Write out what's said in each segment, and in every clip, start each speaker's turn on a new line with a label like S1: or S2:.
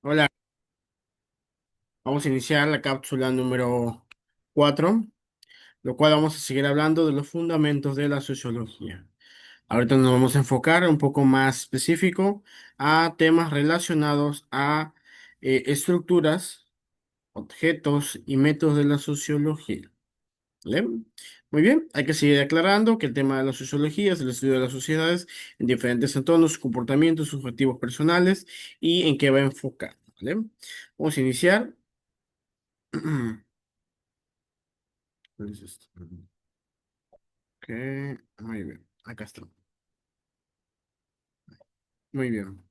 S1: Hola, vamos a iniciar la cápsula número 4, lo cual vamos a seguir hablando de los fundamentos de la sociología. Ahorita nos vamos a enfocar un poco más específico a temas relacionados a estructuras, objetos y métodos de la sociología. ¿Vale? Muy bien, hay que seguir aclarando que el tema de la sociología es el estudio de las sociedades en diferentes entornos, comportamientos, subjetivos personales y en qué va a enfocar. ¿Vale? Vamos a iniciar. ¿Cuál es esto? Ok, muy bien. Acá está. Muy bien.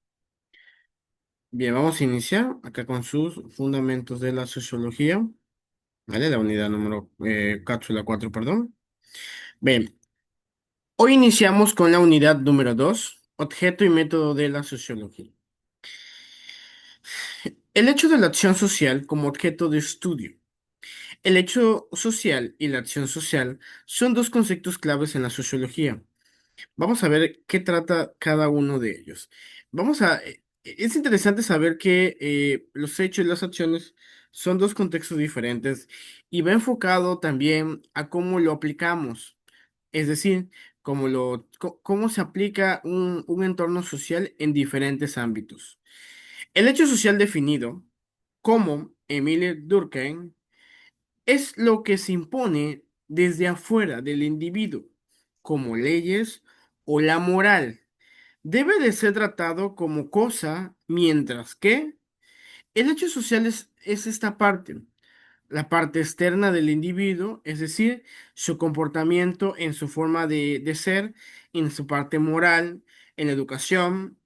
S1: Bien, vamos a iniciar acá con sus fundamentos de la sociología. ¿Vale? La unidad número, cápsula 4, perdón. Bien, hoy iniciamos con la unidad número 2, objeto y método de la sociología. El hecho de la acción social como objeto de estudio. El hecho social y la acción social son dos conceptos claves en la sociología. Vamos a ver qué trata cada uno de ellos. Es interesante saber que los hechos y las acciones son dos contextos diferentes y va enfocado también a cómo lo aplicamos, es decir, cómo se aplica un entorno social en diferentes ámbitos. El hecho social definido, como Emile Durkheim, es lo que se impone desde afuera del individuo, como leyes o la moral. Debe de ser tratado como cosa, mientras que el hecho social es esta parte, la parte externa del individuo, es decir, su comportamiento en su forma de ser, en su parte moral, en la educación,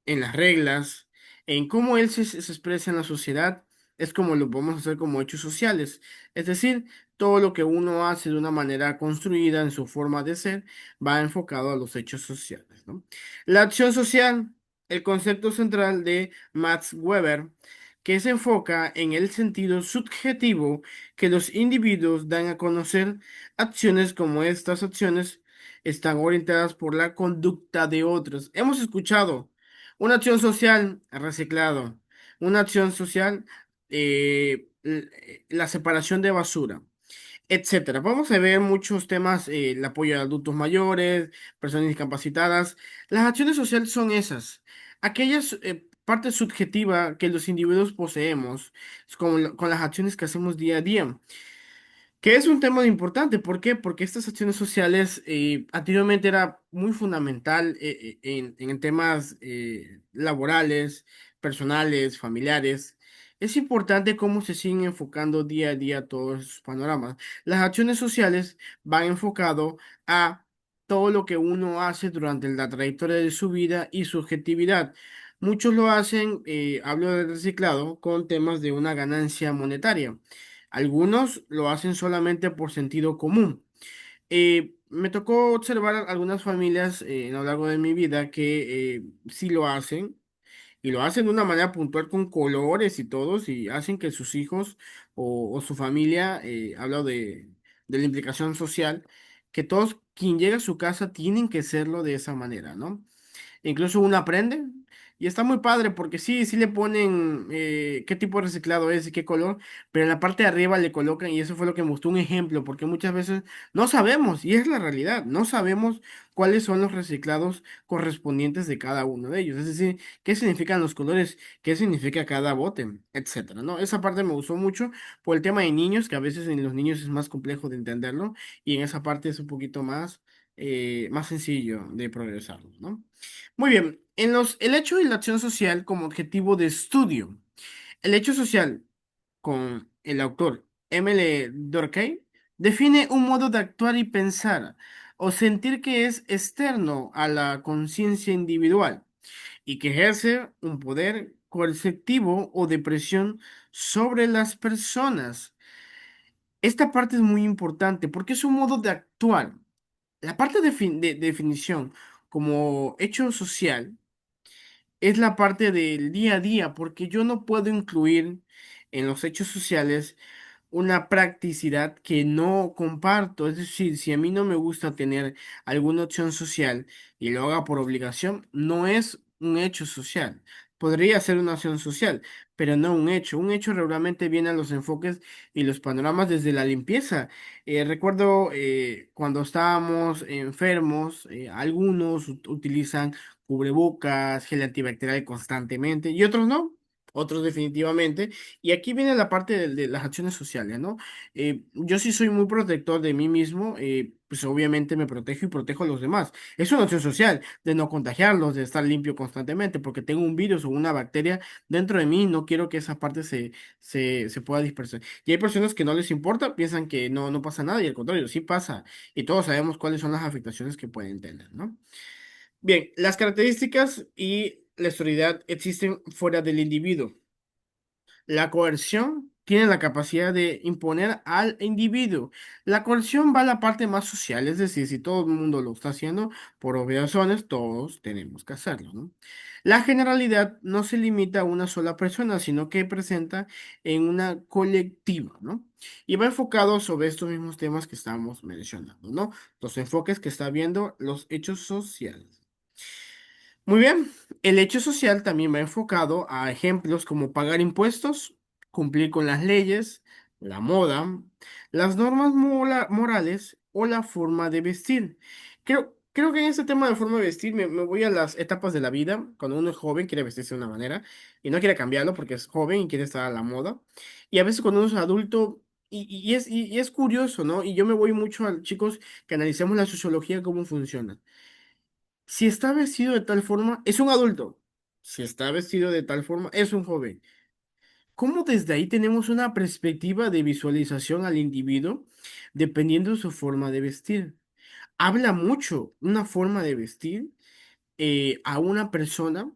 S1: en las reglas, en cómo él se expresa en la sociedad, es como lo podemos hacer como hechos sociales, es decir, todo lo que uno hace de una manera construida en su forma de ser va enfocado a los hechos sociales, ¿no? La acción social, el concepto central de Max Weber, que se enfoca en el sentido subjetivo que los individuos dan a conocer. Acciones como estas acciones están orientadas por la conducta de otros. Hemos escuchado una acción social, reciclado, una acción social, la separación de basura, etcétera. Vamos a ver muchos temas, el apoyo a adultos mayores, personas discapacitadas. Las acciones sociales son esas, aquellas partes subjetivas que los individuos poseemos, con las acciones que hacemos día a día. Que es un tema importante, ¿por qué? Porque estas acciones sociales anteriormente era muy fundamental en temas laborales, personales, familiares. Es importante cómo se siguen enfocando día a día todos esos panoramas. Las acciones sociales van enfocado a todo lo que uno hace durante la trayectoria de su vida y su objetividad. Muchos lo hacen, hablo del reciclado, con temas de una ganancia monetaria. Algunos lo hacen solamente por sentido común. Me tocó observar algunas familias a lo largo de mi vida que sí lo hacen y lo hacen de una manera puntual con colores y todos y hacen que sus hijos o su familia, hablo de la implicación social, que todos, quien llega a su casa, tienen que serlo de esa manera, ¿no? Incluso uno aprende y está muy padre porque sí, sí le ponen qué tipo de reciclado es y qué color, pero en la parte de arriba le colocan, y eso fue lo que me gustó, un ejemplo, porque muchas veces no sabemos, y es la realidad, no sabemos cuáles son los reciclados correspondientes de cada uno de ellos, es decir, qué significan los colores, qué significa cada bote, etcétera, ¿no? Esa parte me gustó mucho por el tema de niños, que a veces en los niños es más complejo de entenderlo, y en esa parte es un poquito más sencillo de progresarlo, ¿no? Muy bien, el hecho y la acción social como objetivo de estudio. El hecho social, con el autor Emile Durkheim, define un modo de actuar y pensar o sentir que es externo a la conciencia individual y que ejerce un poder coercitivo o de presión sobre las personas. Esta parte es muy importante porque es un modo de actuar. La parte de definición como hecho social es la parte del día a día, porque yo no puedo incluir en los hechos sociales una practicidad que no comparto. Es decir, si a mí no me gusta tener alguna opción social y lo haga por obligación, no es un hecho social. podría ser una acción social, pero no un hecho. Un hecho regularmente viene a los enfoques y los panoramas desde la limpieza. Recuerdo cuando estábamos enfermos, algunos utilizan cubrebocas, gel antibacterial constantemente y otros no. Otros definitivamente. Y aquí viene la parte de las acciones sociales, ¿no? Yo sí soy muy protector de mí mismo, pues obviamente me protejo y protejo a los demás. Es una acción social de no contagiarlos, de estar limpio constantemente, porque tengo un virus o una bacteria dentro de mí, no quiero que esa parte se pueda dispersar. Y hay personas que no les importa, piensan que no, no pasa nada, y al contrario, sí pasa, y todos sabemos cuáles son las afectaciones que pueden tener, ¿no? Bien, las características y la sororidad existen fuera del individuo. La coerción tiene la capacidad de imponer al individuo. La coerción va a la parte más social, es decir, si todo el mundo lo está haciendo, por obvias razones, todos tenemos que hacerlo, ¿no? La generalidad no se limita a una sola persona, sino que presenta en una colectiva, ¿no? Y va enfocado sobre estos mismos temas que estamos mencionando, ¿no? Los enfoques que está viendo los hechos sociales. Muy bien, el hecho social también va enfocado a ejemplos como pagar impuestos, cumplir con las leyes, la moda, las normas morales o la forma de vestir. Creo que en este tema de forma de vestir me voy a las etapas de la vida. Cuando uno es joven quiere vestirse de una manera y no quiere cambiarlo porque es joven y quiere estar a la moda. Y a veces cuando uno es adulto, y es curioso, ¿no? Y yo me voy mucho a chicos que analicemos la sociología, cómo funciona. Si está vestido de tal forma, es un adulto. Si está vestido de tal forma, es un joven. ¿Cómo desde ahí tenemos una perspectiva de visualización al individuo dependiendo de su forma de vestir? Habla mucho una forma de vestir a una persona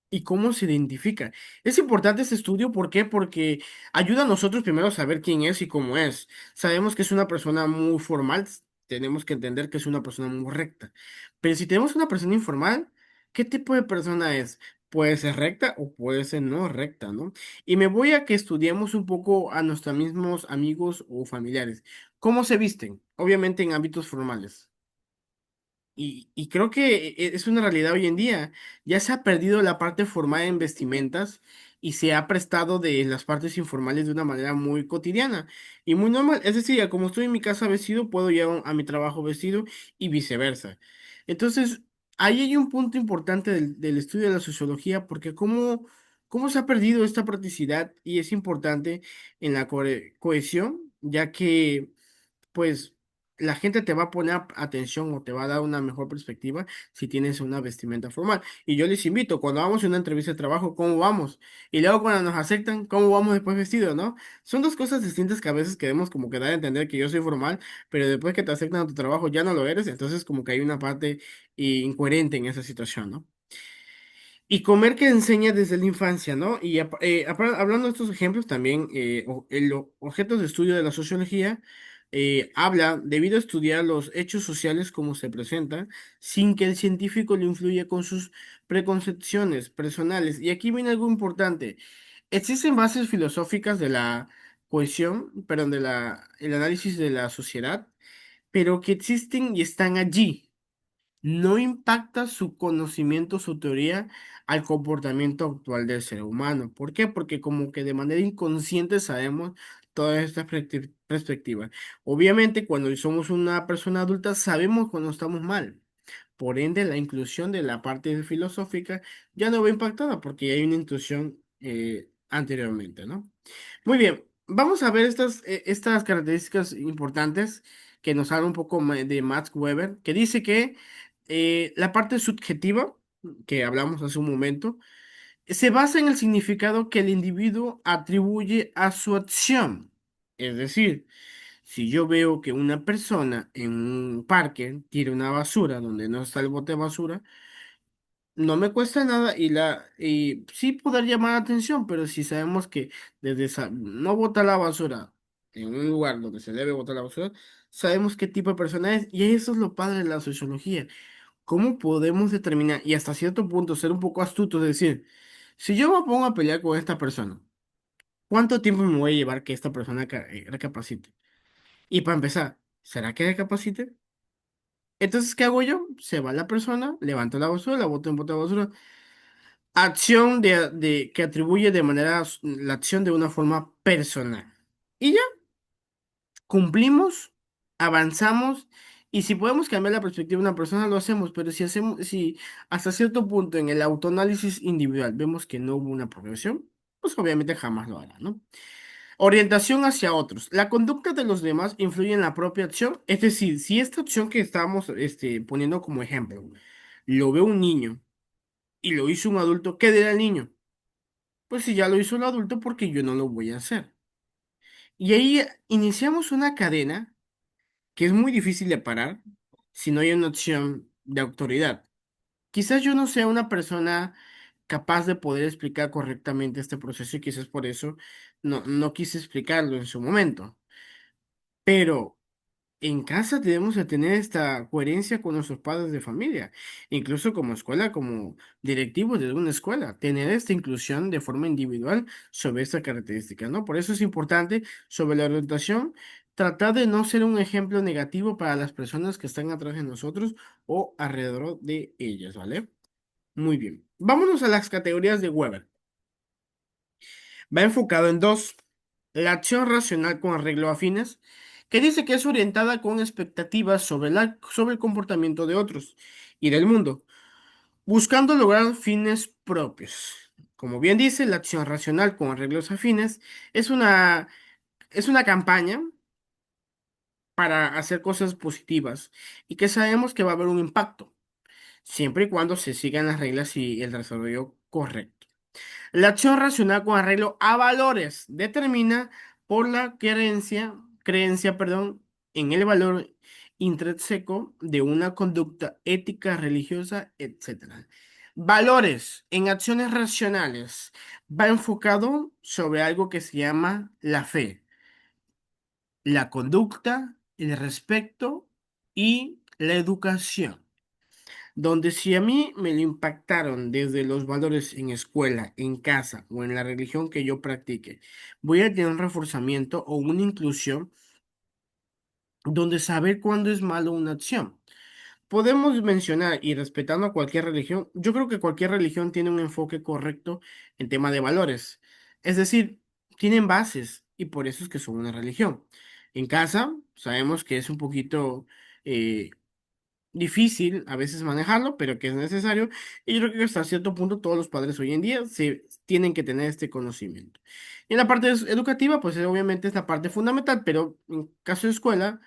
S1: y cómo se identifica. Es importante este estudio, ¿por qué? Porque ayuda a nosotros primero a saber quién es y cómo es. Sabemos que es una persona muy formal, tenemos que entender que es una persona muy recta. Pero si tenemos una persona informal, ¿qué tipo de persona es? Puede ser recta o puede ser no recta, ¿no? Y me voy a que estudiemos un poco a nuestros mismos amigos o familiares. ¿Cómo se visten? Obviamente en ámbitos formales. Y creo que es una realidad hoy en día. Ya se ha perdido la parte formal en vestimentas y se ha prestado de las partes informales de una manera muy cotidiana y muy normal. Es decir, ya como estoy en mi casa vestido, puedo ir a mi trabajo vestido y viceversa. Entonces, ahí hay un punto importante del estudio de la sociología porque cómo se ha perdido esta practicidad y es importante en la cohesión, ya que pues la gente te va a poner atención o te va a dar una mejor perspectiva si tienes una vestimenta formal. Y yo les invito, cuando vamos a una entrevista de trabajo, ¿cómo vamos? Y luego cuando nos aceptan, ¿cómo vamos después vestidos, no? Son dos cosas distintas que a veces queremos como que dar a entender que yo soy formal, pero después que te aceptan a tu trabajo ya no lo eres, entonces como que hay una parte incoherente en esa situación, ¿no? Y comer que enseña desde la infancia, ¿no? Y hablando de estos ejemplos, también objetos de estudio de la sociología habla, debido a estudiar los hechos sociales como se presentan, sin que el científico le influya con sus preconcepciones personales. Y aquí viene algo importante. Existen bases filosóficas de la cohesión, perdón, el análisis de la sociedad, pero que existen y están allí no impacta su conocimiento, su teoría al comportamiento actual del ser humano. ¿Por qué? Porque como que de manera inconsciente sabemos todas estas perspectivas. Obviamente, cuando somos una persona adulta, sabemos cuando estamos mal. Por ende, la inclusión de la parte filosófica ya no va impactada porque hay una inclusión anteriormente, ¿no? Muy bien, vamos a ver estas características importantes que nos habla un poco de Max Weber, que dice que la parte subjetiva, que hablamos hace un momento, se basa en el significado que el individuo atribuye a su acción. Es decir, si yo veo que una persona en un parque tira una basura donde no está el bote de basura, no me cuesta nada y sí poder llamar la atención, pero si sabemos que no bota la basura en un lugar donde se debe botar la basura, sabemos qué tipo de persona es. Y eso es lo padre de la sociología. ¿Cómo podemos determinar y hasta cierto punto ser un poco astutos? Es decir, si yo me pongo a pelear con esta persona, ¿cuánto tiempo me voy a llevar que esta persona recapacite? Y para empezar, ¿será que recapacite? Entonces, ¿qué hago yo? Se va la persona, levanto la basura, la boto en bote de basura. Acción que atribuye de manera la acción de una forma personal. Y ya, cumplimos, avanzamos, y si podemos cambiar la perspectiva de una persona, lo hacemos, pero si hasta cierto punto en el autoanálisis individual vemos que no hubo una progresión, pues obviamente jamás lo hará, ¿no? Orientación hacia otros. La conducta de los demás influye en la propia acción. Es decir, si esta opción que estamos poniendo como ejemplo, lo ve un niño y lo hizo un adulto, ¿qué dirá el niño? Pues si ya lo hizo el adulto, porque yo no lo voy a hacer. Y ahí iniciamos una cadena que es muy difícil de parar si no hay una opción de autoridad. Quizás yo no sea una persona capaz de poder explicar correctamente este proceso y quizás por eso no quise explicarlo en su momento. Pero en casa debemos de tener esta coherencia con nuestros padres de familia, incluso como escuela, como directivos de una escuela, tener esta inclusión de forma individual sobre esta característica, ¿no? Por eso es importante sobre la orientación, tratar de no ser un ejemplo negativo para las personas que están atrás de nosotros o alrededor de ellas, ¿vale? Muy bien. Vámonos a las categorías de Weber. Va enfocado en dos. La acción racional con arreglo a fines, que dice que es orientada con expectativas sobre el comportamiento de otros y del mundo, buscando lograr fines propios. Como bien dice, la acción racional con arreglos afines es es una campaña para hacer cosas positivas y que sabemos que va a haber un impacto, siempre y cuando se sigan las reglas y el desarrollo correcto. La acción racional con arreglo a valores determina por la creencia, en el valor intrínseco de una conducta ética, religiosa, etcétera. Valores en acciones racionales va enfocado sobre algo que se llama la fe, la conducta, el respeto y la educación. Donde si a mí me lo impactaron desde los valores en escuela, en casa o en la religión que yo practique, voy a tener un reforzamiento o una inclusión donde saber cuándo es malo una acción. Podemos mencionar, y respetando a cualquier religión, yo creo que cualquier religión tiene un enfoque correcto en tema de valores. Es decir, tienen bases y por eso es que son una religión. En casa sabemos que es un poquito eh, difícil a veces manejarlo, pero que es necesario. Y yo creo que hasta cierto punto todos los padres hoy en día se tienen que tener este conocimiento. Y en la parte educativa, pues obviamente es la parte fundamental, pero en caso de escuela,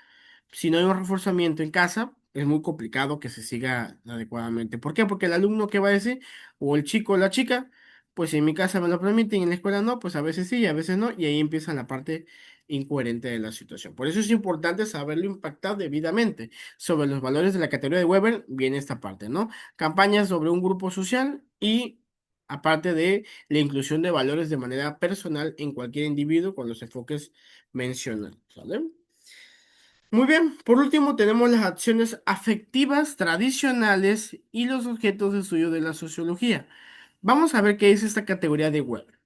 S1: si no hay un reforzamiento en casa, es muy complicado que se siga adecuadamente. ¿Por qué? Porque el alumno que va a decir, o el chico o la chica, pues en mi casa me lo permiten y en la escuela no, pues a veces sí y a veces no, y ahí empieza la parte incoherente de la situación. Por eso es importante saberlo impactar debidamente. Sobre los valores de la categoría de Weber viene esta parte, ¿no? Campañas sobre un grupo social y aparte de la inclusión de valores de manera personal en cualquier individuo con los enfoques mencionados, ¿vale? Muy bien, por último tenemos las acciones afectivas tradicionales y los objetos de estudio de la sociología. Vamos a ver qué es esta categoría de Weber.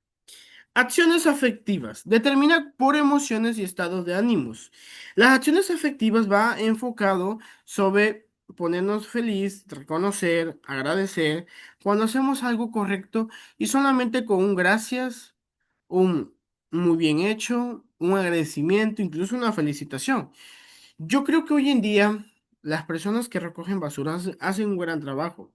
S1: Acciones afectivas. Determina por emociones y estados de ánimos. Las acciones afectivas va enfocado sobre ponernos feliz, reconocer, agradecer cuando hacemos algo correcto y solamente con un gracias, un muy bien hecho, un agradecimiento, incluso una felicitación. Yo creo que hoy en día las personas que recogen basuras hacen un gran trabajo,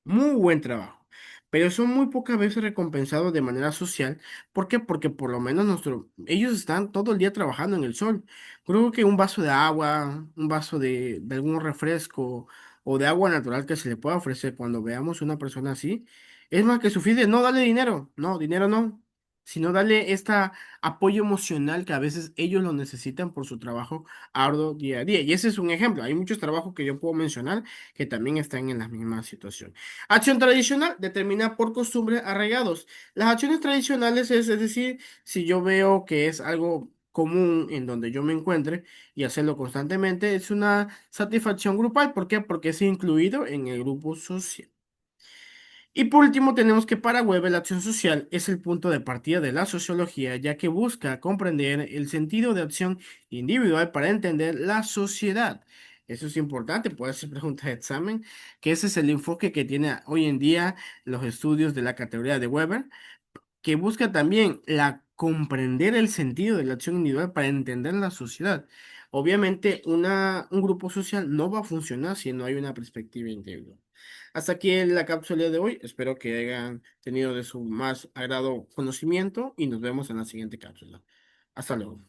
S1: muy buen trabajo, pero son muy pocas veces recompensados de manera social. ¿Por qué? Porque por lo menos ellos están todo el día trabajando en el sol. Creo que un vaso de agua, un vaso de algún refresco o de agua natural que se le pueda ofrecer cuando veamos una persona así, es más que suficiente. No darle dinero, no, dinero no, sino darle este apoyo emocional que a veces ellos lo necesitan por su trabajo arduo día a día. Y ese es un ejemplo. Hay muchos trabajos que yo puedo mencionar que también están en la misma situación. Acción tradicional, determina por costumbre arraigados. Las acciones tradicionales es decir, si yo veo que es algo común en donde yo me encuentre y hacerlo constantemente, es una satisfacción grupal. ¿Por qué? Porque es incluido en el grupo social. Y por último, tenemos que para Weber la acción social es el punto de partida de la sociología, ya que busca comprender el sentido de acción individual para entender la sociedad. Eso es importante, puede ser pregunta de examen, que ese es el enfoque que tiene hoy en día los estudios de la categoría de Weber, que busca también la comprender el sentido de la acción individual para entender la sociedad. Obviamente, un grupo social no va a funcionar si no hay una perspectiva individual. Hasta aquí la cápsula de hoy. Espero que hayan tenido de su más agrado conocimiento y nos vemos en la siguiente cápsula. Hasta luego.